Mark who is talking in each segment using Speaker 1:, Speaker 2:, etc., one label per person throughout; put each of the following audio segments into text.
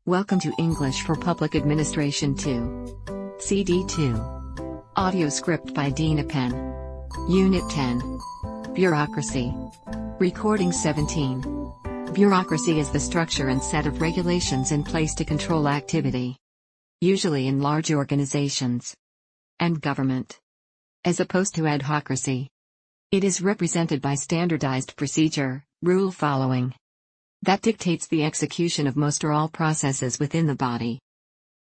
Speaker 1: Welcome to English for Public Administration 2. CD 2. Audio script by Dina Penn. Unit 10. Bureaucracy. Recording 17. Bureaucracy is the structure and set of regulations in place to control activity. Usually in large organizations and government. As opposed to adhocracy. It is represented by standardized procedure, rule following. That dictates the execution of most or all processes within the body.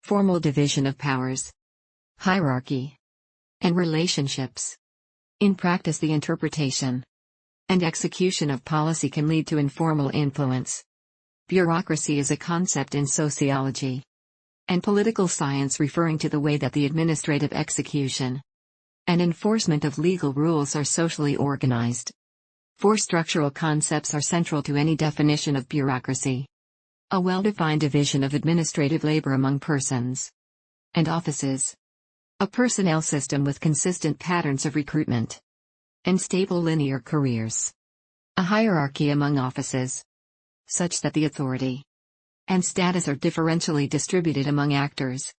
Speaker 1: Formal division of powers. Hierarchy. And relationships. In practice, the interpretation and execution of policy can lead to informal influence. Bureaucracy is a concept in sociology and political science referring to the way that the administrative execution and enforcement of legal rules are socially organized. Four structural concepts are central to any definition of bureaucracy. A well-defined division of administrative labor among persons and offices. A personnel system with consistent patterns of recruitment and stable linear careers. A hierarchy among offices, such that the authority and status are differentially distributed among actors.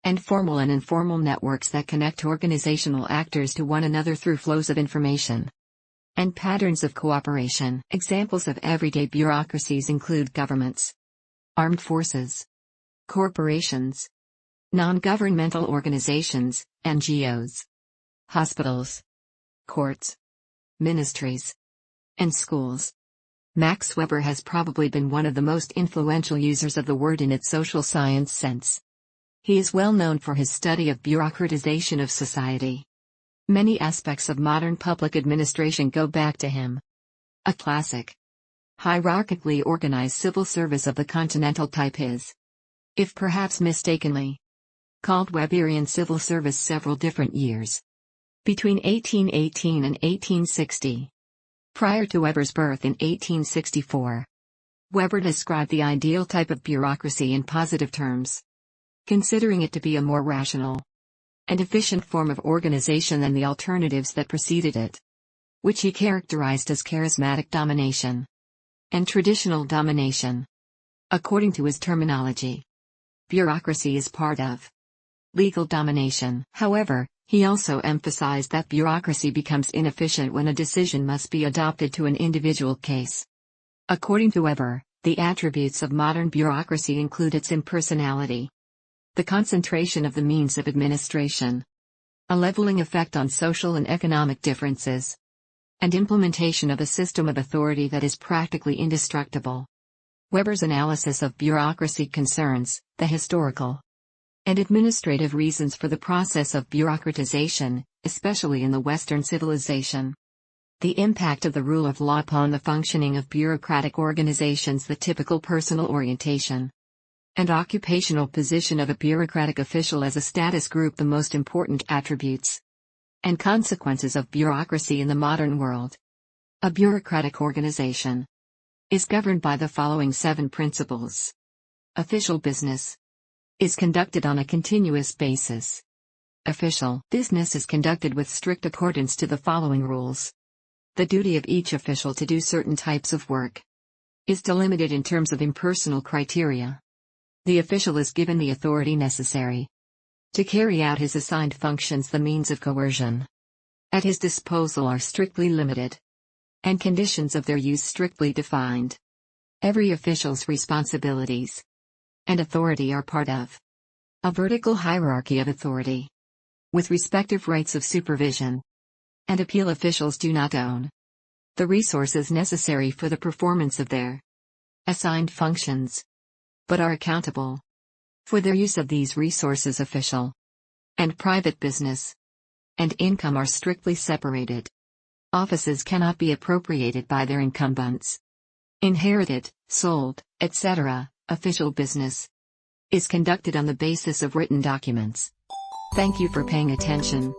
Speaker 1: And formal and informal networks that connect organizational actors to one another through flows of information and patterns of cooperation. Examples of everyday bureaucracies include governments, armed forces, corporations, non-governmental organizations, NGOs, hospitals, courts, ministries, and schools. Max Weber has probably been one of the most influential users of the word in its social science sense. He is well known for his study of bureaucratization of society. Many aspects of modern public administration go back to him. A classic hierarchically organized civil service of the continental type is, if perhaps mistakenly, called Weberian civil service several different years. Between 1818 and 1860. Prior to Weber's birth in 1864. Weber described the ideal type of bureaucracy in positive terms, considering it to be a more rational and efficient form of organization than the alternatives that preceded it, which he characterized as charismatic domination and traditional domination. According to his terminology, bureaucracy is part of legal domination. However, he also emphasized that bureaucracy becomes inefficient when a decision must be adopted to an individual case. According to Weber, the attributes of modern bureaucracy include its impersonality, the concentration of the means of administration, a leveling effect on social and economic differences, and implementation of a system of authority that is practically indestructible. Weber's analysis of bureaucracy concerns the historical and administrative reasons for the process of bureaucratization, especially in the Western civilization. The impact of the rule of law upon the functioning of bureaucratic organizations, the typical personal orientation and occupational position of a bureaucratic official as a status group, the most important attributes and consequences of bureaucracy in the modern world. A bureaucratic organization is governed by the following 7 principles. Official business is conducted on a continuous basis. Official business is conducted with strict accordance to the following rules. The duty of each official to do certain types of work is delimited in terms of impersonal criteria. The official is given the authority necessary to carry out his assigned functions. The means of coercion at his disposal are strictly limited, and conditions of their use strictly defined. Every official's responsibilities and authority are part of a vertical hierarchy of authority, with respective rights of supervision and appeal. Officials do not own the resources necessary for the performance of their assigned functions, but are accountable for their use of these resources. Official and private business and income are strictly separated. Offices cannot be appropriated by their incumbents, inherited, sold, etc. Official business is conducted on the basis of written documents. Thank you for paying attention.